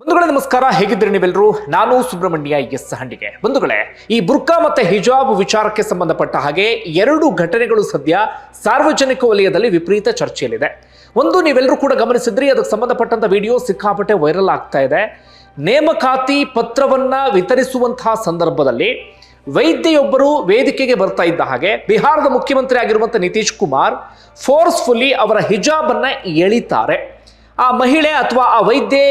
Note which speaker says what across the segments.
Speaker 1: ಬಂಧುಗಳೇ ನಮಸ್ಕಾರ, ಹೇಗಿದ್ದೀರಿ ನೀವೆಲ್ಲರೂ? ನಾನು ಸುಬ್ರಹ್ಮಣ್ಯ ಎಸ್ ಹಂಡಿಗೆ. ಬಂಧುಗಳೇ, ಈ ಬುರ್ಕಾ ಮತ್ತೆ ಹಿಜಾಬ್ ವಿಚಾರಕ್ಕೆ ಸಂಬಂಧಪಟ್ಟ ಹಾಗೆ ಎರಡು ಘಟನೆಗಳು ಸದ್ಯ ಸಾರ್ವಜನಿಕ ವಲಯದಲ್ಲಿ ವಿಪರೀತ ಚರ್ಚೆಯಲ್ಲಿದೆ. ಒಂದು, ನೀವೆಲ್ಲರೂ ಕೂಡ ಗಮನಿಸಿದ್ರಿ, ಅದಕ್ಕೆ ಸಂಬಂಧಪಟ್ಟಂತ ವಿಡಿಯೋ ಸಿಕ್ಕಾಪಟ್ಟೆ ವೈರಲ್ ಆಗ್ತಾ ಇದೆ. ನೇಮಕಾತಿ ಪತ್ರವನ್ನ ವಿತರಿಸುವಂತಹ ಸಂದರ್ಭದಲ್ಲಿ ವೈದ್ಯೆಯೊಬ್ಬರು ವೇದಿಕೆಗೆ ಬರ್ತಾ ಇದ್ದ ಹಾಗೆ ಬಿಹಾರದ ಮುಖ್ಯಮಂತ್ರಿ ಆಗಿರುವಂತಹ ನಿತೀಶ್ ಕುಮಾರ್ ಫೋರ್ಸ್ಫುಲ್ಲಿ ಅವರ ಹಿಜಾಬ್ ಅನ್ನ ಎಳಿತಾರೆ. ಆ ಮಹಿಳೆ ಅಥವಾ ಆ ವೈದ್ಯೆ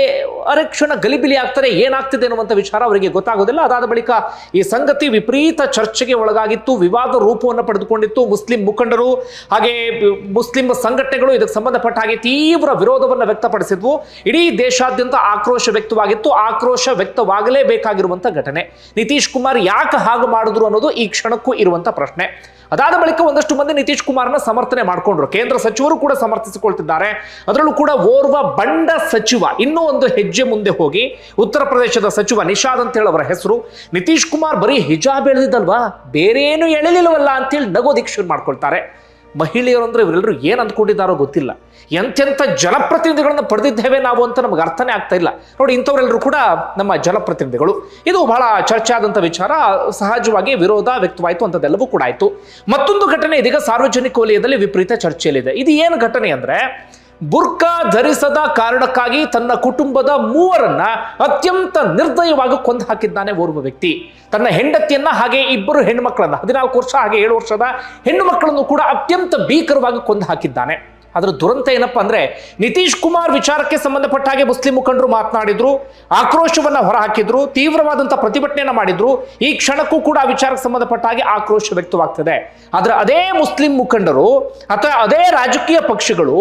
Speaker 1: ಅರೆಕ್ಷಣ ಗಲಿಬಿಲಿ ಆಗ್ತಾರೆ. ಏನಾಗ್ತಿದೆ ಅನ್ನುವಂಥ ವಿಚಾರ ಅವರಿಗೆ ಗೊತ್ತಾಗೋದಿಲ್ಲ. ಅದಾದ ಬಳಿಕ ಈ ಸಂಗತಿ ವಿಪರೀತ ಚರ್ಚೆಗೆ ಒಳಗಾಗಿತ್ತು, ವಿವಾದ ರೂಪವನ್ನು ಪಡೆದುಕೊಂಡಿತ್ತು. ಮುಸ್ಲಿಂ ಮುಖಂಡರು ಹಾಗೆ ಮುಸ್ಲಿಂ ಸಂಘಟನೆಗಳು ಇದಕ್ಕೆ ಸಂಬಂಧಪಟ್ಟ ಹಾಗೆ ತೀವ್ರ ವಿರೋಧವನ್ನು ವ್ಯಕ್ತಪಡಿಸಿದ್ವು. ಇಡೀ ದೇಶಾದ್ಯಂತ ಆಕ್ರೋಶ ವ್ಯಕ್ತವಾಗಿತ್ತು. ಆಕ್ರೋಶ ವ್ಯಕ್ತವಾಗಲೇಬೇಕಾಗಿರುವಂಥ ಘಟನೆ. ನಿತೀಶ್ ಕುಮಾರ್ ಯಾಕೆ ಹಾಗೆ ಮಾಡಿದ್ರು ಅನ್ನೋದು ಈ ಕ್ಷಣಕ್ಕೂ ಇರುವಂಥ ಪ್ರಶ್ನೆ. ಅದಾದ ಬಳಿಕ ಒಂದಷ್ಟು ಮಂದಿ ನಿತೀಶ್ ಕುಮಾರ್ನ ಸಮರ್ಥನೆ ಮಾಡಿಕೊಂಡ್ರು. ಕೇಂದ್ರ ಸಚಿವರು ಕೂಡ ಸಮರ್ಥಿಸಿಕೊಳ್ತಿದ್ದಾರೆ. ಅದರಲ್ಲೂ ಕೂಡ ಓರ್ವ ಬಂಡ ಸಚಿವ ಇನ್ನೂ ಒಂದು ಹೆಜ್ಜೆ ಮುಂದೆ ಹೋಗಿ, ಉತ್ತರ ಪ್ರದೇಶದ ಸಚಿವ ನಿಷಾದ್ ಅಂತ ಹೇಳಿ ಅವರ ಹೆಸರು, ನಿತೀಶ್ ಕುಮಾರ್ ಬರೀ ಹಿಜಾಬ್ ಎಳೆದಿದ್ದಲ್ವಾ, ಬೇರೆ ಏನು ಎಳೆಲಿಲ್ವಲ್ಲ ಅಂತೇಳಿ ನಗೋದಿಕ್ಕೆ ಶುರು ಮಾಡ್ಕೊಳ್ತಾರೆ. ಮಹಿಳೆಯರು ಅಂದ್ರೆ ಇವರೆಲ್ಲರೂ ಏನ್ ಅಂದ್ಕೊಂಡಿದ್ದಾರೋ ಗೊತ್ತಿಲ್ಲ. ಎಂತೆಂಥ ಜನಪ್ರತಿನಿಧಿಗಳನ್ನ ಪಡೆದಿದ್ದೇವೆ ನಾವು ಅಂತ ನಮ್ಗೆ ಅರ್ಥನೇ ಆಗ್ತಾ ಇಲ್ಲ. ನೋಡಿ, ಇಂಥವರೆಲ್ಲರೂ ಕೂಡ ನಮ್ಮ ಜನಪ್ರತಿನಿಧಿಗಳು. ಇದು ಬಹಳ ಚರ್ಚೆ ಆದಂಥ ವಿಚಾರ. ಸಹಜವಾಗಿ ವಿರೋಧ ವ್ಯಕ್ತವಾಯಿತು, ಅಂಥದ್ದೆಲ್ಲವೂ ಕೂಡ ಆಯಿತು. ಮತ್ತೊಂದು ಘಟನೆ ಇದೀಗ ಸಾರ್ವಜನಿಕ ವಲಯದಲ್ಲಿ ವಿಪರೀತ ಚರ್ಚೆಯಲ್ಲಿದೆ. ಇದು ಏನು ಘಟನೆ ಅಂದ್ರೆ, ಬುರ್ಕಾ ಧರಿಸದ ಕಾರಣಕ್ಕಾಗಿ ತನ್ನ ಕುಟುಂಬದ ಮೂವರನ್ನ ಅತ್ಯಂತ ನಿರ್ದಯವಾಗಿ ಕೊಂದು ಹಾಕಿದ್ದಾನೆ ಓರ್ವ ವ್ಯಕ್ತಿ. ತನ್ನ ಹೆಂಡತಿಯನ್ನ ಹಾಗೆ ಇಬ್ಬರು ಹೆಣ್ಣು ಮಕ್ಕಳನ್ನ, 14 ವರ್ಷ ಹಾಗೆ 7 ವರ್ಷದ ಹೆಣ್ಣು ಮಕ್ಕಳನ್ನು ಕೂಡ ಅತ್ಯಂತ ಭೀಕರವಾಗಿ ಕೊಂದು ಹಾಕಿದ್ದಾನೆ. ಅದರ ದುರಂತ ಏನಪ್ಪಾ ಅಂದ್ರೆ, ನಿತೀಶ್ ಕುಮಾರ್ ವಿಚಾರಕ್ಕೆ ಸಂಬಂಧಪಟ್ಟ ಹಾಗೆ ಮುಸ್ಲಿಂ ಮುಖಂಡರು ಮಾತನಾಡಿದ್ರು, ಆಕ್ರೋಶವನ್ನ ಹೊರಹಾಕಿದ್ರು, ತೀವ್ರವಾದಂತಹ ಪ್ರತಿಭಟನೆಯನ್ನ ಮಾಡಿದ್ರು. ಈ ಕ್ಷಣಕ್ಕೂ ಕೂಡ ಆ ವಿಚಾರಕ್ಕೆ ಸಂಬಂಧಪಟ್ಟ ಹಾಗೆ ಆಕ್ರೋಶ ವ್ಯಕ್ತವಾಗ್ತದೆ. ಆದ್ರೆ ಅದೇ ಮುಸ್ಲಿಂ ಮುಖಂಡರು ಅಥವಾ ಅದೇ ರಾಜಕೀಯ ಪಕ್ಷಗಳು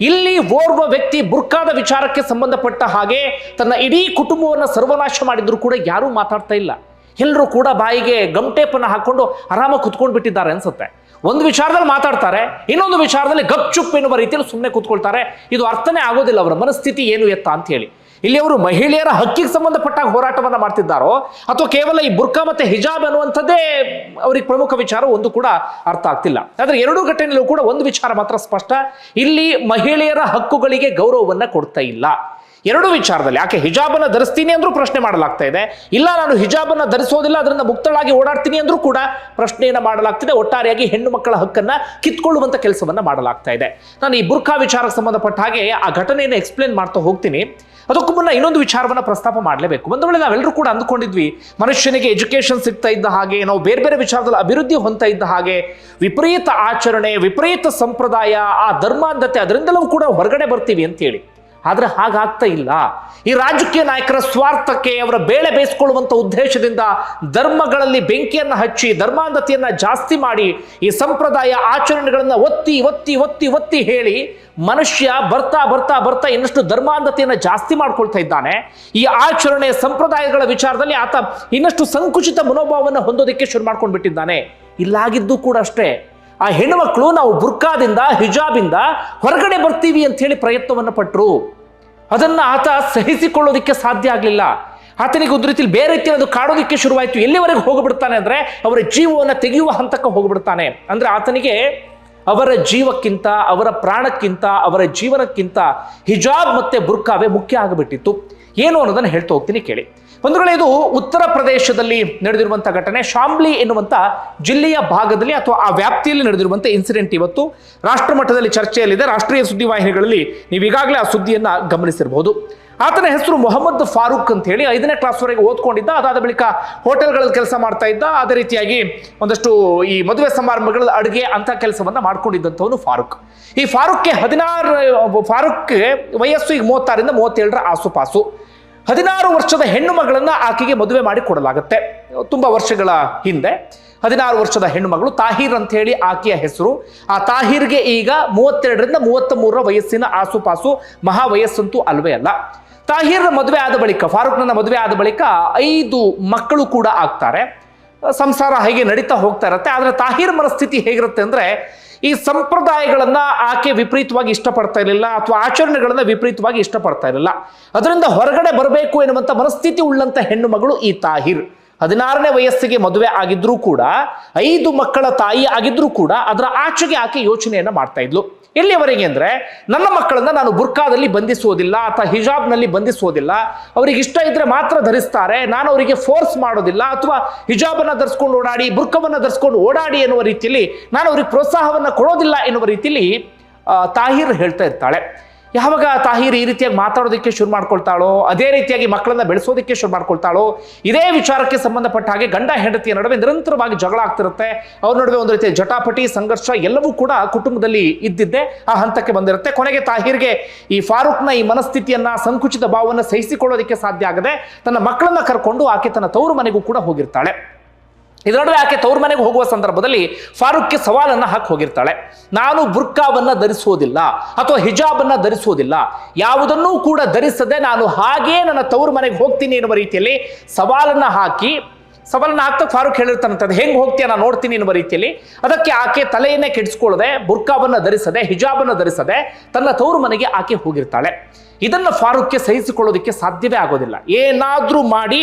Speaker 1: ಇಲ್ಲಿ ಓರ್ವ ವ್ಯಕ್ತಿ ಬುರ್ಕಾದ ವಿಚಾರಕ್ಕೆ ಸಂಬಂಧಪಟ್ಟ ಹಾಗೆ ತನ್ನ ಇಡೀ ಕುಟುಂಬವನ್ನ ಸರ್ವನಾಶ ಮಾಡಿದ್ರು ಕೂಡ ಯಾರೂ ಮಾತಾಡ್ತಾ ಇಲ್ಲ. ಎಲ್ಲರೂ ಕೂಡ ಬಾಯಿಗೆ ಗಮ್ಟೇಪನ್ನು ಹಾಕೊಂಡು ಆರಾಮಾಗಿ ಕುತ್ಕೊಂಡು ಬಿಟ್ಟಿದ್ದಾರೆ ಅನ್ಸುತ್ತೆ. ಒಂದು ವಿಚಾರದಲ್ಲಿ ಮಾತಾಡ್ತಾರೆ, ಇನ್ನೊಂದು ವಿಚಾರದಲ್ಲಿ ಗಪ್ ಚುಪ್ ಎನ್ನುವ ರೀತಿಯಲ್ಲಿ ಸುಮ್ಮನೆ ಕೂತ್ಕೊಳ್ತಾರೆ. ಇದು ಅರ್ಥನೇ ಆಗೋದಿಲ್ಲ ಅವರ ಮನಸ್ಥಿತಿ ಏನು ಎತ್ತ ಅಂತ ಹೇಳಿ. ಇಲ್ಲಿ ಅವರು ಮಹಿಳೆಯರ ಹಕ್ಕಿಗೆ ಸಂಬಂಧಪಟ್ಟಾಗ ಹೋರಾಟವನ್ನ ಮಾಡ್ತಿದ್ದಾರೋ ಅಥವಾ ಕೇವಲ ಈ ಬುರ್ಕಾ ಮತ್ತೆ ಹಿಜಾಬ್ ಅನ್ನುವಂಥದ್ದೇ ಅವ್ರಿಗೆ ಪ್ರಮುಖ ವಿಚಾರ, ಒಂದು ಕೂಡ ಅರ್ಥ ಆಗ್ತಿಲ್ಲ. ಆದ್ರೆ ಎರಡೂ ಘಟನೆಯಲ್ಲೂ ಕೂಡ ಒಂದು ವಿಚಾರ ಮಾತ್ರ ಸ್ಪಷ್ಟ, ಇಲ್ಲಿ ಮಹಿಳೆಯರ ಹಕ್ಕುಗಳಿಗೆ ಗೌರವವನ್ನ ಕೊಡ್ತಾ ಇಲ್ಲ. ಎರಡು ವಿಚಾರದಲ್ಲಿ, ಯಾಕೆ ಹಿಜಾಬನ್ನು ಧರಿಸ್ತೀನಿ ಅಂದ್ರೂ ಪ್ರಶ್ನೆ ಮಾಡಲಾಗ್ತಾ ಇದೆ, ಇಲ್ಲ ನಾನು ಹಿಜಾಬನ್ನು ಧರಿಸೋದಿಲ್ಲ ಅದರಿಂದ ಮುಕ್ತಳಾಗಿ ಓಡಾಡ್ತೀನಿ ಅಂದ್ರೂ ಕೂಡ ಪ್ರಶ್ನೆಯನ್ನು ಮಾಡಲಾಗ್ತಿದೆ. ಒಟ್ಟಾರೆಯಾಗಿ ಹೆಣ್ಣು ಮಕ್ಕಳ ಹಕ್ಕನ್ನ ಕಿತ್ಕೊಳ್ಳುವಂತ ಕೆಲಸವನ್ನ ಮಾಡಲಾಗ್ತಾ ಇದೆ. ನಾನು ಈ ಬುರ್ಕಾ ವಿಚಾರಕ್ಕೆ ಸಂಬಂಧಪಟ್ಟ ಹಾಗೆ ಆ ಘಟನೆಯನ್ನು ಎಕ್ಸ್ಪ್ಲೇನ್ ಮಾಡ್ತಾ ಹೋಗ್ತೀನಿ. ಅದಕ್ಕೂ ಮುನ್ನ ಇನ್ನೊಂದು ವಿಚಾರವನ್ನ ಪ್ರಸ್ತಾಪ ಮಾಡಲೇಬೇಕು. ಒಂದು ವೇಳೆ ನಾವೆಲ್ಲರೂ ಕೂಡ ಅಂದುಕೊಂಡಿದ್ವಿ, ಮನುಷ್ಯನಿಗೆ ಎಜುಕೇಶನ್ ಸಿಗ್ತಾ ಇದ್ದ ಹಾಗೆ, ನಾವು ಬೇರೆ ಬೇರೆ ವಿಚಾರದಲ್ಲಿ ಅಭಿವೃದ್ಧಿ ಹೊಂದ್ತಾ ಇದ್ದ ಹಾಗೆ, ವಿಪರೀತ ಆಚರಣೆ, ವಿಪರೀತ ಸಂಪ್ರದಾಯ, ಆ ಧರ್ಮಾಂಧತೆ ಅದರಿಂದಲೂ ಕೂಡ ಹೊರಗಡೆ ಬರ್ತೀವಿ ಅಂತೇಳಿ. ಆದ್ರೆ ಹಾಗಾಗ್ತಾ ಇಲ್ಲ. ಈ ರಾಜಕೀಯ ನಾಯಕರ ಸ್ವಾರ್ಥಕ್ಕೆ, ಅವರ ಬೇಳೆ ಬೇಯಿಸಿಕೊಳ್ಳುವಂತ ಉದ್ದೇಶದಿಂದ ಧರ್ಮಗಳಲ್ಲಿ ಬೆಂಕಿಯನ್ನ ಹಚ್ಚಿ ಧರ್ಮಾಂಧತೆಯನ್ನ ಜಾಸ್ತಿ ಮಾಡಿ ಈ ಸಂಪ್ರದಾಯ ಆಚರಣೆಗಳನ್ನ ಒತ್ತಿ ಒತ್ತಿ ಒತ್ತಿ ಒತ್ತಿ ಹೇಳಿ ಮನುಷ್ಯ ಬರ್ತಾ ಬರ್ತಾ ಬರ್ತಾ ಇನ್ನಷ್ಟು ಧರ್ಮಾಂಧತೆಯನ್ನ ಜಾಸ್ತಿ ಮಾಡ್ಕೊಳ್ತಾ ಇದ್ದಾನೆ. ಈ ಆಚರಣೆ ಸಂಪ್ರದಾಯಗಳ ವಿಚಾರದಲ್ಲಿ ಆತ ಇನ್ನಷ್ಟು ಸಂಕುಚಿತ ಮನೋಭಾವವನ್ನು ಹೊಂದೋದಕ್ಕೆ ಶುರು ಮಾಡ್ಕೊಂಡು ಬಿಟ್ಟಿದ್ದಾನೆ. ಇಲ್ಲಾಗಿದ್ದು ಕೂಡ ಅಷ್ಟೇ, ಆ ಹೆಣ್ಣುಮಕ್ಕಳು ನಾವು ಬುರ್ಕಾದಿಂದ ಹಿಜಾಬಿಂದ ಹೊರಗಡೆ ಬರ್ತೀವಿ ಅಂತ ಹೇಳಿ ಪ್ರಯತ್ನವನ್ನು ಪಟ್ಟರು. ಅದನ್ನ ಆತ ಸಹಿಸಿಕೊಳ್ಳೋದಕ್ಕೆ ಸಾಧ್ಯ ಆಗಲಿಲ್ಲ. ಆತನಿಗೆ ಒಂದು ರೀತಿಯಲ್ಲಿ ಬೇರೆ ರೀತಿಯಲ್ಲಿ ಅದು ಕಾಡೋದಕ್ಕೆ ಶುರುವಾಯಿತು. ಎಲ್ಲಿವರೆಗೆ ಹೋಗ್ಬಿಡ್ತಾನೆ ಅಂದ್ರೆ, ಅವರ ಜೀವವನ್ನು ತೆಗೆಯುವ ಹಂತಕ್ಕೆ ಹೋಗ್ಬಿಡ್ತಾನೆ. ಅಂದ್ರೆ ಆತನಿಗೆ ಅವರ ಜೀವಕ್ಕಿಂತ, ಅವರ ಪ್ರಾಣಕ್ಕಿಂತ, ಅವರ ಜೀವನಕ್ಕಿಂತ ಹಿಜಾಬ್ ಮತ್ತೆ ಬುರ್ಕಾವೇ ಮುಖ್ಯ ಆಗಿಬಿಟ್ಟಿತ್ತು. ಏನು ಅನ್ನೋದನ್ನು ಹೇಳ್ತಾ ಹೋಗ್ತೀನಿ, ಕೇಳಿ. ಒಂದು ವೇಳೆ ಇದು ಉತ್ತರ ಪ್ರದೇಶದಲ್ಲಿ ನಡೆದಿರುವಂತಹ ಘಟನೆ. ಶಾಮ್ಲಿ ಎನ್ನುವಂತ ಜಿಲ್ಲೆಯ ಭಾಗದಲ್ಲಿ ಅಥವಾ ಆ ವ್ಯಾಪ್ತಿಯಲ್ಲಿ ನಡೆದಿರುವಂತಹ ಇನ್ಸಿಡೆಂಟ್ ಇವತ್ತು ರಾಷ್ಟ್ರ ಮಟ್ಟದಲ್ಲಿ ಚರ್ಚೆಯಲ್ಲಿದೆ. ರಾಷ್ಟ್ರೀಯ ಸುದ್ದಿವಾಹಿನಿಗಳಲ್ಲಿ ನೀವು ಈಗಾಗಲೇ ಆ ಸುದ್ದಿಯನ್ನ ಗಮನಿಸಿರಬಹುದು. ಆತನ ಹೆಸರು ಮೊಹಮ್ಮದ್ ಫಾರೂಕ್ ಅಂತ ಹೇಳಿ 5ನೇ ಕ್ಲಾಸ್ವರೆಗೆ ಓದ್ಕೊಂಡಿದ್ದ. ಅದಾದ ಬಳಿಕ ಹೋಟೆಲ್ಗಳಲ್ಲಿ ಕೆಲಸ ಮಾಡ್ತಾ ಇದ್ದ. ಅದೇ ರೀತಿಯಾಗಿ ಒಂದಷ್ಟು ಈ ಮದುವೆ ಸಮಾರಂಭಗಳ ಅಡುಗೆ ಅಂತ ಕೆಲಸವನ್ನ ಮಾಡ್ಕೊಂಡಿದ್ದಂಥವನು ಫಾರೂಕ್. ಈ ಫಾರೂಕ್ಗೆ ವಯಸ್ಸು ಈಗ 36ರಿಂದ 37ರ ಆಸುಪಾಸು. 16 ವರ್ಷದ ಹೆಣ್ಣು ಮಗಳನ್ನ ಆಕೆಗೆ ಮದುವೆ ಮಾಡಿ ಕೊಡಲಾಗುತ್ತೆ. ತುಂಬಾ ವರ್ಷಗಳ ಹಿಂದೆ 16 ವರ್ಷದ ಹೆಣ್ಣು ಮಗಳು ತಾಹಿರ್ ಅಂತ ಹೇಳಿ ಆಕೆಯ ಹೆಸರು. ಆ ತಾಹಿರ್ಗೆ ಈಗ 32ರಿಂದ 33ರ ವಯಸ್ಸಿನ ಆಸುಪಾಸು. ಮಹಾ ವಯಸ್ಸಂತೂ ಅಲ್ವೇ ಅಲ್ಲ. ತಾಹಿರ್ ಮದುವೆ ಆದ ಬಳಿಕ, ಫಾರೂಕ್ನ ಮದುವೆ ಆದ ಬಳಿಕ 5 ಮಕ್ಕಳು ಕೂಡ ಆಗ್ತಾರೆ. ಸಂಸಾರ ಹೇಗೆ ನಡೀತಾ ಹೋಗ್ತಾ ಇರುತ್ತೆ. ಆದ್ರೆ ತಾಹಿರ್ ಮನಸ್ಥಿತಿ ಹೇಗಿರುತ್ತೆ ಅಂದ್ರೆ, ಈ ಸಂಪ್ರದಾಯಗಳನ್ನ ಆಕೆ ವಿಪರೀತವಾಗಿ ಇಷ್ಟಪಡ್ತಾ ಇರಲಿಲ್ಲ, ಅಥವಾ ಆಚರಣೆಗಳನ್ನ ವಿಪರೀತವಾಗಿ ಇಷ್ಟಪಡ್ತಾ ಇರಲಿಲ್ಲ. ಅದರಿಂದ ಹೊರಗಡೆ ಬರಬೇಕು ಎನ್ನುವಂತ ಮನಸ್ಥಿತಿ ಉಳ್ಳಂತ ಹೆಣ್ಣು ಮಗಳು ಈ ತಾಹಿರ್. 16ನೇ ವಯಸ್ಸಿಗೆ ಮದುವೆ ಆಗಿದ್ರೂ ಕೂಡ, 5 ಮಕ್ಕಳ ತಾಯಿ ಆಗಿದ್ರೂ ಕೂಡ ಅದರ ಆಚೆಗೆ ಆಕೆ ಯೋಚನೆಯನ್ನ ಮಾಡ್ತಾ ಇದ್ಲು. ಎಲ್ಲಿಯವರೆಗೆ ಅಂದರೆ ನನ್ನ ಮಕ್ಕಳನ್ನ ನಾನು ಬುರ್ಕಾದಲ್ಲಿ ಬಂಧಿಸುವುದಿಲ್ಲ ಅಥವಾ ಹಿಜಾಬ್ನಲ್ಲಿ ಬಂಧಿಸುವುದಿಲ್ಲ. ಅವರಿಗೆ ಇಷ್ಟ ಇದ್ರೆ ಮಾತ್ರ ಧರಿಸ್ತಾರೆ, ನಾನು ಅವರಿಗೆ ಫೋರ್ಸ್ ಮಾಡೋದಿಲ್ಲ. ಅಥವಾ ಹಿಜಾಬನ್ನು ಧರಿಸ್ಕೊಂಡು ಓಡಾಡಿ, ಬುರ್ಕವನ್ನು ಧರಿಸ್ಕೊಂಡು ಓಡಾಡಿ ಎನ್ನುವ ರೀತಿಯಲ್ಲಿ ನಾನು ಅವ್ರಿಗೆ ಪ್ರೋತ್ಸಾಹವನ್ನು ಕೊಡೋದಿಲ್ಲ ಎನ್ನುವ ರೀತಿಯಲ್ಲಿ ತಾಹಿರ್ ಹೇಳ್ತಾ ಇರ್ತಾಳೆ. ಯಾವಾಗ ತಾಹಿರ್ ಈ ರೀತಿಯಾಗಿ ಮಾತಾಡೋದಕ್ಕೆ ಶುರು ಮಾಡ್ಕೊಳ್ತಾಳೋ, ಅದೇ ರೀತಿಯಾಗಿ ಮಕ್ಕಳನ್ನ ಬೆಳೆಸೋದಕ್ಕೆ ಶುರು ಮಾಡ್ಕೊಳ್ತಾಳೋ, ಇದೇ ವಿಚಾರಕ್ಕೆ ಸಂಬಂಧಪಟ್ಟ ಹಾಗೆ ಗಂಡ ಹೆಂಡತಿಯ ನಡುವೆ ನಿರಂತರವಾಗಿ ಜಗಳ ಆಗ್ತಿರುತ್ತೆ. ಅವ್ರ ನಡುವೆ ಒಂದು ರೀತಿಯ ಜಟಾಪಟಿ, ಸಂಘರ್ಷ ಎಲ್ಲವೂ ಕೂಡ ಕುಟುಂಬದಲ್ಲಿ ಇದ್ದಿದ್ದೆ ಆ ಹಂತಕ್ಕೆ ಬಂದಿರುತ್ತೆ. ಕೊನೆಗೆ ತಾಹಿರ್ಗೆ ಈ ಫಾರೂಕ್ನ ಈ ಮನಸ್ಥಿತಿಯನ್ನ, ಸಂಕುಚಿತ ಭಾವವನ್ನು ಸಹಿಸಿಕೊಳ್ಳೋದಕ್ಕೆ ಸಾಧ್ಯ ಆಗದೆ ತನ್ನ ಮಕ್ಕಳನ್ನ ಕರ್ಕೊಂಡು ಆಕೆ ತನ್ನ ತವರು ಮನೆಗೂ ಕೂಡ ಹೋಗಿರ್ತಾಳೆ. ಇದರ ನಡುವೆ ಆಕೆ ತವ್ರ ಮನೆಗೆ ಹೋಗುವ ಸಂದರ್ಭದಲ್ಲಿ ಫಾರೂಕ್ಗೆ ಸವಾಲನ್ನು ಹಾಕಿ ಹೋಗಿರ್ತಾಳೆ. ನಾನು ಬುರ್ಕಾವನ್ನ ಧರಿಸುವುದಿಲ್ಲ ಅಥವಾ ಹಿಜಾಬನ್ನ ಧರಿಸುವುದಿಲ್ಲ, ಯಾವುದನ್ನೂ ಕೂಡ ಧರಿಸದೆ ನಾನು ಹಾಗೇ ನನ್ನ ತವ್ರ ಮನೆಗೆ ಹೋಗ್ತೀನಿ ಎನ್ನುವ ರೀತಿಯಲ್ಲಿ ಸವಾಲನ್ನ ಹಾಕ್ತಾ ಫಾರೂಕ್ ಹೇಳಿರ್ತಾನಂತೆ, ಅದು ಹೆಂಗೆ ಹೋಗ್ತೀಯ ನಾನು ನೋಡ್ತೀನಿ ಎನ್ನುವ ರೀತಿಯಲ್ಲಿ. ಅದಕ್ಕೆ ಆಕೆ ತಲೆಯನ್ನೇ ಕೆಡಿಸ್ಕೊಳ್ಳದೆ, ಬುರ್ಕಾವನ್ನ ಧರಿಸದೆ, ಹಿಜಾಬನ್ನು ಧರಿಸದೆ ತನ್ನ ತವ್ರ ಮನೆಗೆ ಆಕೆ ಹೋಗಿರ್ತಾಳೆ. ಇದನ್ನು ಫಾರೂಕ್ಗೆ ಸಹಿಸಿಕೊಳ್ಳೋದಕ್ಕೆ ಸಾಧ್ಯವೇ ಆಗೋದಿಲ್ಲ. ಏನಾದರೂ ಮಾಡಿ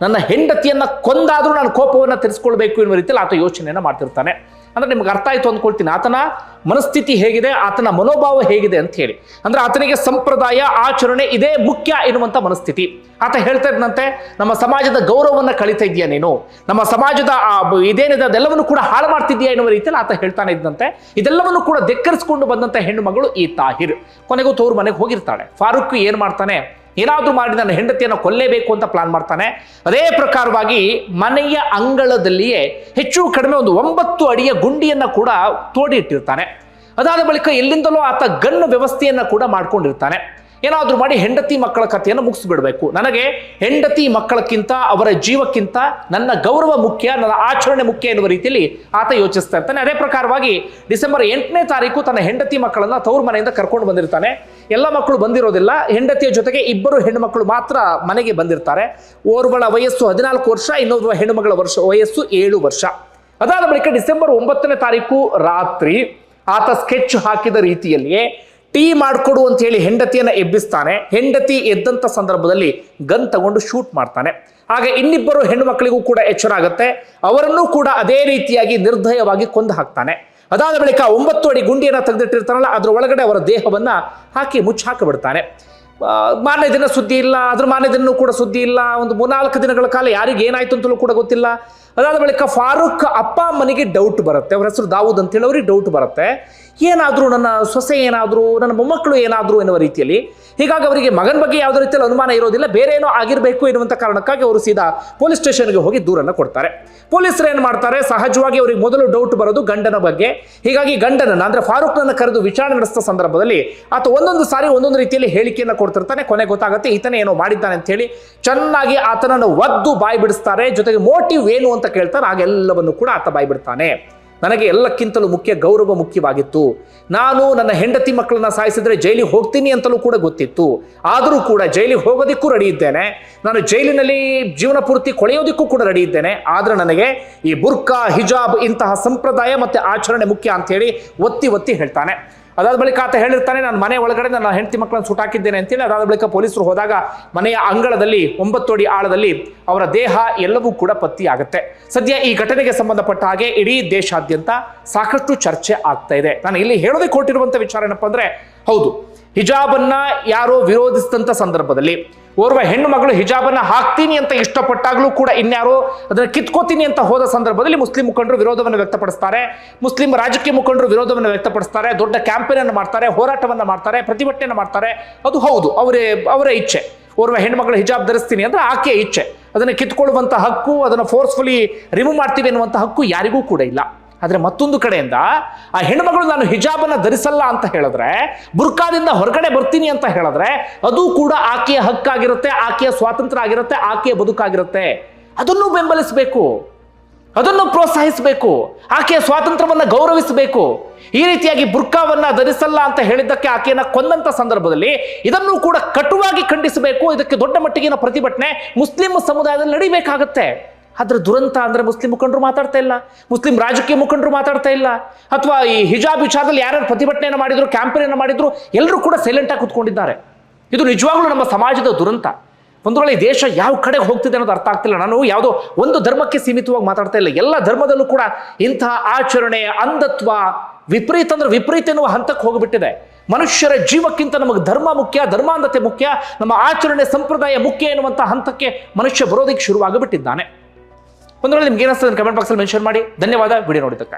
Speaker 1: ನನ್ನ ಹೆಂಡತಿಯನ್ನ ಕೊಂದಾದರೂ ನಾನು ಕೋಪವನ್ನು ತೀರಿಸ್ಕೊಳ್ಬೇಕು ಎನ್ನುವ ರೀತಿಯಲ್ಲಿ ಆತ ಯೋಚನೆಯನ್ನು ಮಾಡ್ತಿರ್ತಾನೆ. ಅಂದ್ರೆ ನಿಮ್ಗೆ ಅರ್ಥ ಆಯ್ತು ಅಂದ್ಕೊಳ್ತೀನಿ ಆತನ ಮನಸ್ಥಿತಿ ಹೇಗಿದೆ, ಆತನ ಮನೋಭಾವ ಹೇಗಿದೆ ಅಂತ ಹೇಳಿ. ಅಂದ್ರೆ ಆತನಿಗೆ ಸಂಪ್ರದಾಯ, ಆಚರಣೆ ಇದೇ ಮುಖ್ಯ ಎನ್ನುವಂಥ ಮನಸ್ಥಿತಿ. ಆತ ಹೇಳ್ತಾ ಇದ್ದಂತೆ, ನಮ್ಮ ಸಮಾಜದ ಗೌರವವನ್ನು ಕಳೀತಾ ಇದೆಯಾ ನೀನು, ನಮ್ಮ ಸಮಾಜದ ಇದೇನಿದೆ ಅದೆಲ್ಲವನ್ನು ಕೂಡ ಹಾಳು ಮಾಡ್ತಿದ್ಯಾ ಎನ್ನುವ ರೀತಿಯಲ್ಲಿ ಆತ ಹೇಳ್ತಾನೆ ಇದ್ದಂತೆ. ಇದೆಲ್ಲವನ್ನು ಕೂಡ ಧಿಕ್ಕರಿಸಿಕೊಂಡು ಬಂದಂತ ಹೆಣ್ಣು ಮಗಳು ಈ ತಾಹಿರ್ ಕೊನೆಗೂ ತವ್ರ ಮನೆಗೆ ಹೋಗಿರ್ತಾಳೆ. ಫಾರೂಕ್ ಏನ್ ಮಾಡ್ತಾನೆ, ಏನಾದರೂ ಮಾಡಿ ನನ್ನ ಹೆಂಡತಿಯನ್ನು ಕೊಲ್ಲೇಬೇಕು ಅಂತ ಪ್ಲಾನ್ ಮಾಡ್ತಾನೆ. ಅದೇ ಪ್ರಕಾರವಾಗಿ ಮನೆಯ ಅಂಗಳದಲ್ಲಿಯೇ ಹೆಚ್ಚು ಕಡಿಮೆ ಒಂದು 9 ಅಡಿಯ ಗುಂಡಿಯನ್ನು ಕೂಡ ತೋಡಿ ಇಟ್ಟಿರ್ತಾನೆ. ಅದಾದ ಬಳಿಕ ಎಲ್ಲಿಂದಲೂ ಆತ ಗನ್ ವ್ಯವಸ್ಥೆಯನ್ನು ಕೂಡ ಮಾಡ್ಕೊಂಡಿರ್ತಾನೆ. ಏನಾದರೂ ಮಾಡಿ ಹೆಂಡತಿ ಮಕ್ಕಳ ಕಥೆಯನ್ನು ಮುಗಿಸ್ಬಿಡ್ಬೇಕು, ನನಗೆ ಹೆಂಡತಿ ಮಕ್ಕಳಕ್ಕಿಂತ ಅವರ ಜೀವಕ್ಕಿಂತ ನನ್ನ ಗೌರವ ಮುಖ್ಯ, ನನ್ನ ಆಚರಣೆ ಮುಖ್ಯ ಎನ್ನುವ ರೀತಿಯಲ್ಲಿ ಆತ ಯೋಚಿಸ್ತಾ ಇರ್ತಾನೆ. ಅದೇ ಪ್ರಕಾರವಾಗಿ ಡಿಸೆಂಬರ್ 8ನೇ ತಾರೀಕು ತನ್ನ ಹೆಂಡತಿ ಮಕ್ಕಳನ್ನ ತವ್ರ ಮನೆಯಿಂದ ಕರ್ಕೊಂಡು ಬಂದಿರ್ತಾನೆ. ಎಲ್ಲ ಮಕ್ಕಳು ಬಂದಿರೋದಿಲ್ಲ, ಹೆಂಡತಿಯ ಜೊತೆಗೆ 2 ಹೆಣ್ಣು ಮಕ್ಕಳು ಮಾತ್ರ ಮನೆಗೆ ಬಂದಿರ್ತಾರೆ. ಓರ್ವಳ ವಯಸ್ಸು 14 ವರ್ಷ, ಇನ್ನೊಬ್ಬ ಹೆಣ್ಣು ಮಗಳ ವಯಸ್ಸು 7 ವರ್ಷ. ಅದಾದ ಬಳಿಕ ಡಿಸೆಂಬರ್ 9ನೇ ತಾರೀಕು ರಾತ್ರಿ ಆತ ಸ್ಕೆಚ್ ಹಾಕಿದ ರೀತಿಯಲ್ಲಿಯೇ ಟೀ ಮಾಡಿಕೊಡು ಅಂತ ಹೇಳಿ ಹೆಂಡತಿಯನ್ನ ಎಬ್ಬಿಸ್ತಾನೆ. ಹೆಂಡತಿ ಎದ್ದಂಥ ಸಂದರ್ಭದಲ್ಲಿ ಗನ್ ತಗೊಂಡು ಶೂಟ್ ಮಾಡ್ತಾನೆ. ಆಗ ಇನ್ನಿಬ್ಬರು ಹೆಣ್ಣು ಮಕ್ಕಳಿಗೂ ಕೂಡ ಎಚ್ಚರ ಆಗುತ್ತೆ, ಅವರನ್ನೂ ಕೂಡ ಅದೇ ರೀತಿಯಾಗಿ ನಿರ್ದಯವಾಗಿ ಕೊಂದು ಹಾಕ್ತಾನೆ. ಅದಾದ ಬಳಿಕ 9 ಅಡಿ ಗುಂಡಿಯನ್ನು ತೆಗೆದಿಟ್ಟಿರ್ತಾನಲ್ಲ, ಅದರ ಒಳಗಡೆ ಅವರ ದೇಹವನ್ನ ಹಾಕಿ ಮುಚ್ಚಾಕಿಬಿಡ್ತಾನೆ. ಮಾರನೇ ದಿನ ಸುದ್ದಿ ಇಲ್ಲ, ಅದ್ರ ಮಾರನೇ ದಿನ ಕೂಡ ಸುದ್ದಿ ಇಲ್ಲ. ಒಂದು 3-4 ದಿನಗಳ ಕಾಲ ಯಾರಿಗೆ ಏನಾಯ್ತು ಅಂತಲೂ ಕೂಡ ಗೊತ್ತಿಲ್ಲ. ಅದಾದ ಬಳಿಕ ಫಾರೂಕ್ ಅಪ್ಪ ಅಮ್ಮನಿಗೆ ಡೌಟ್ ಬರುತ್ತೆ. ಅವರ ಹೆಸರು ದಾವೂದ್ ಅಂತೇಳಿ ಅವ್ರಿಗೆ ಡೌಟ್ ಬರುತ್ತೆ, ಏನಾದರೂ ನನ್ನ ಸೊಸೆ ಏನಾದರೂ, ನನ್ನ ಮೊಮ್ಮಕ್ಕಳು ಏನಾದರೂ ಎನ್ನುವ ರೀತಿಯಲ್ಲಿ. ಹೀಗಾಗಿ ಅವರಿಗೆ ಮಗನ ಬಗ್ಗೆ ಯಾವುದೇ ರೀತಿಯಲ್ಲಿ ಅನುಮಾನ ಇರೋದಿಲ್ಲ, ಬೇರೆ ಏನೋ ಆಗಿರಬೇಕು ಎನ್ನುವಂಥ ಕಾರಣಕ್ಕಾಗಿ ಅವರು ಸೀದಾ ಪೊಲೀಸ್ ಸ್ಟೇಷನ್ಗೆ ಹೋಗಿ ದೂರನ್ನು ಕೊಡ್ತಾರೆ. ಪೊಲೀಸರು ಏನು ಮಾಡ್ತಾರೆ, ಸಹಜವಾಗಿ ಅವರಿಗೆ ಮೊದಲು ಡೌಟ್ ಬರೋದು ಗಂಡನ ಬಗ್ಗೆ. ಹೀಗಾಗಿ ಗಂಡನನ್ನು ಅಂದರೆ ಫಾರೂಕ್ನನ್ನು ಕರೆದು ವಿಚಾರಣೆ ನಡೆಸಿದ ಸಂದರ್ಭದಲ್ಲಿ ಆತ ಒಂದೊಂದು ಸಾರಿ ಒಂದೊಂದು ರೀತಿಯಲ್ಲಿ ಹೇಳಿಕೆಯನ್ನು ಕೊಡ್ತಿರ್ತಾನೆ. ಕೊನೆ ಗೊತ್ತಾಗುತ್ತೆ ಈತನೇ ಏನೋ ಮಾಡಿದ್ದಾನೆ ಅಂತ ಹೇಳಿ. ಚೆನ್ನಾಗಿ ಆತನನ್ನು ಒದ್ದು ಬಾಯಿ ಬಿಡಿಸ್ತಾರೆ. ಜೊತೆಗೆ ಮೋಟಿವ್ ಏನು ಅಂತ ಕೇಳ್ತಾರೆ. ಆಗೆಲ್ಲವನ್ನು ಕೂಡ ಆತ ಬಾಯಿ ಬಿಡ್ತಾನೆ. ನನಗೆ ಎಲ್ಲಕ್ಕಿಂತಲೂ ಮುಖ್ಯ ಗೌರವ ಮುಖ್ಯವಾಗಿತ್ತು, ನಾನು ನನ್ನ ಹೆಂಡತಿ ಮಕ್ಕಳನ್ನ ಸಾಯಿಸಿದ್ರೆ ಜೈಲಿಗೆ ಹೋಗ್ತೀನಿ ಅಂತಲೂ ಕೂಡ ಗೊತ್ತಿತ್ತು. ಆದರೂ ಕೂಡ ಜೈಲಿಗೆ ಹೋಗೋದಕ್ಕೂ ರೆಡಿ ಇದ್ದೇನೆ, ನಾನು ಜೈಲಿನಲ್ಲಿ ಜೀವನ ಪೂರ್ತಿ ಕೊಳೆಯೋದಕ್ಕೂ ಕೂಡ ರೆಡಿ ಇದ್ದೇನೆ. ಆದರೆ ನನಗೆ ಈ ಬುರ್ಕಾ, ಹಿಜಾಬ್ ಇಂತಹ ಸಂಪ್ರದಾಯ ಮತ್ತು ಆಚರಣೆ ಮುಖ್ಯ ಅಂತ ಹೇಳಿ ಒತ್ತಿ ಹೇಳ್ತಾನೆ. ಅದಾದ ಬಳಿಕ ಆತ ಹೇಳಿರ್ತಾನೆ, ನಾನು ಮನೆ ಒಳಗಡೆ ನನ್ನ ಹೆಂಡತಿ ಮಕ್ಕಳನ್ನು ಸುಟ್ಟಾಕಿದ್ದೇನೆ ಅಂತೇಳಿ. ಅದಾದ ಬಳಿಕ ಪೊಲೀಸರು ಹೋದಾಗ ಮನೆಯ ಅಂಗಳದಲ್ಲಿ 9 ಅಡಿ ಆಳದಲ್ಲಿ ಅವರ ದೇಹ ಎಲ್ಲವೂ ಕೂಡ ಪತ್ತೆಯಾಗುತ್ತೆ. ಸದ್ಯ ಈ ಘಟನೆಗೆ ಸಂಬಂಧಪಟ್ಟ ಹಾಗೆ ಇಡೀ ದೇಶಾದ್ಯಂತ ಸಾಕಷ್ಟು ಚರ್ಚೆ ಆಗ್ತಾ ಇದೆ. ನಾನು ಇಲ್ಲಿ ಹೇಳೋದಕ್ಕೆ ಕೊಟ್ಟಿರುವಂಥ ವಿಚಾರ ಏನಪ್ಪ ಅಂದರೆ, ಹೌದು, ಹಿಜಾಬನ್ನ ಯಾರೋ ವಿರೋಧಿಸಿದಂಥ ಸಂದರ್ಭದಲ್ಲಿ ಓರ್ವ ಹೆಣ್ಣು ಮಗಳು ಹಿಜಾಬನ್ನ ಹಾಕ್ತೀನಿ ಅಂತ ಇಷ್ಟಪಟ್ಟಾಗಲೂ ಕೂಡ ಇನ್ಯಾರೋ ಅದನ್ನು ಕಿತ್ಕೋತೀನಿ ಅಂತ ಹೋದ ಸಂದರ್ಭದಲ್ಲಿ ಮುಸ್ಲಿಂ ಮುಖಂಡರು ವಿರೋಧವನ್ನು ವ್ಯಕ್ತಪಡಿಸ್ತಾರೆ, ಮುಸ್ಲಿಂ ರಾಜಕೀಯ ಮುಖಂಡರು ವಿರೋಧವನ್ನು ವ್ಯಕ್ತಪಡಿಸ್ತಾರೆ, ದೊಡ್ಡ ಕ್ಯಾಂಪೇನ್ ಅನ್ನು ಮಾಡ್ತಾರೆ, ಹೋರಾಟವನ್ನು ಮಾಡ್ತಾರೆ, ಪ್ರತಿಭಟನೆಯನ್ನು ಮಾಡ್ತಾರೆ. ಅದು ಹೌದು, ಅವರ ಇಚ್ಛೆ. ಓರ್ವ ಹೆಣ್ಮಗಳು ಹಿಜಾಬ್ ಧರಿಸ್ತೀನಿ ಅಂದ್ರೆ ಆಕೆಯ ಇಚ್ಛೆ. ಅದನ್ನು ಕಿತ್ಕೊಳ್ಳುವಂಥ ಹಕ್ಕು, ಅದನ್ನು ಫೋರ್ಸ್ಫುಲಿ ರಿಮೂವ್ ಮಾಡ್ತೀವಿ ಅನ್ನುವಂಥ ಹಕ್ಕು ಯಾರಿಗೂ ಕೂಡ ಇಲ್ಲ. ಆದರೆ ಮತ್ತೊಂದು ಕಡೆಯಿಂದ ಆ ಹೆಣ್ಮಗಳು ನಾನು ಹಿಜಾಬನ್ನು ಧರಿಸಲ್ಲ ಅಂತ ಹೇಳಿದ್ರೆ, ಬುರ್ಕಾದಿಂದ ಹೊರಗಡೆ ಬರ್ತೀನಿ ಅಂತ ಹೇಳಿದ್ರೆ ಅದು ಕೂಡ ಆಕೆಯ ಹಕ್ಕಾಗಿರುತ್ತೆ, ಆಕೆಯ ಸ್ವಾತಂತ್ರ್ಯ ಆಗಿರುತ್ತೆ, ಆಕೆಯ ಬದುಕಾಗಿರುತ್ತೆ. ಅದನ್ನು ಬೆಂಬಲಿಸಬೇಕು, ಅದನ್ನು ಪ್ರೋತ್ಸಾಹಿಸಬೇಕು, ಆಕೆಯ ಸ್ವಾತಂತ್ರ್ಯವನ್ನು ಗೌರವಿಸಬೇಕು. ಈ ರೀತಿಯಾಗಿ ಬುರ್ಕಾವನ್ನ ಧರಿಸಲ್ಲ ಅಂತ ಹೇಳಿದ್ದಕ್ಕೆ ಆಕೆಯನ್ನ ಕೊಂದಂತ ಸಂದರ್ಭದಲ್ಲಿ ಇದನ್ನು ಕೂಡ ಕಟುವಾಗಿ ಖಂಡಿಸಬೇಕು. ಇದಕ್ಕೆ ದೊಡ್ಡ ಮಟ್ಟಿಗಿನ ಪ್ರತಿಭಟನೆ ಮುಸ್ಲಿಂ ಸಮುದಾಯದಲ್ಲಿ ನಡೀಬೇಕಾಗತ್ತೆ. ಆದ್ರೆ ದುರಂತ ಅಂದ್ರೆ ಮುಸ್ಲಿಂ ಮುಖಂಡರು ಮಾತಾಡ್ತಾ ಇಲ್ಲ, ಮುಸ್ಲಿಂ ರಾಜಕೀಯ ಮುಖಂಡರು ಮಾತಾಡ್ತಾ ಇಲ್ಲ, ಅಥವಾ ಈ ಹಿಜಾಬ್ ವಿಚಾರದಲ್ಲಿ ಯಾರ್ಯಾರು ಪ್ರತಿಭಟನೆಯನ್ನು ಮಾಡಿದ್ರು, ಕ್ಯಾಂಪೇನ್ ಮಾಡಿದ್ರು, ಎಲ್ಲರೂ ಕೂಡ ಸೈಲೆಂಟ್ ಆಗಿ ಕೂತ್ಕೊಂಡಿದ್ದಾರೆ. ಇದು ನಿಜವಾಗ್ಲೂ ನಮ್ಮ ಸಮಾಜದ ದುರಂತ. ಒಂದು ವೇಳೆ ದೇಶ ಯಾವ ಕಡೆಗೆ ಹೋಗ್ತಿದೆ ಅನ್ನೋದು ಅರ್ಥ ಆಗ್ತಿಲ್ಲ. ನಾನು ಯಾವುದೋ ಒಂದು ಧರ್ಮಕ್ಕೆ ಸೀಮಿತವಾಗಿ ಮಾತಾಡ್ತಾ ಇಲ್ಲ, ಎಲ್ಲ ಧರ್ಮದಲ್ಲೂ ಕೂಡ ಇಂತಹ ಆಚರಣೆ, ಅಂಧತ್ವ ವಿಪರೀತ ಅಂದ್ರೆ ವಿಪರೀತ ಎನ್ನುವ ಹಂತಕ್ಕೆ ಹೋಗಿಬಿಟ್ಟಿದೆ. ಮನುಷ್ಯರ ಜೀವಕ್ಕಿಂತ ನಮಗೆ ಧರ್ಮ ಮುಖ್ಯ, ಧರ್ಮಾಂಧತೆ ಮುಖ್ಯ, ನಮ್ಮ ಆಚರಣೆ ಸಂಪ್ರದಾಯ ಮುಖ್ಯ ಎನ್ನುವಂಥ ಹಂತಕ್ಕೆ ಮನುಷ್ಯ ಬರೋದಕ್ಕೆ ಶುರುವಾಗಿಬಿಟ್ಟಿದ್ದಾನೆ. ಒಂದು ವೇಳೆ ನಿಮ್ಗೆ ಏನಿಸ್ತದೆ ಕಮೆಂಟ್ ಬಾಕ್ಸಲ್ಲಿ ಮೆನ್ಷನ್ ಮಾಡಿ. ಧನ್ಯವಾದ ವಿಡಿಯೋ ನೋಡಿದ್ದಕ್ಕಾಗಿ.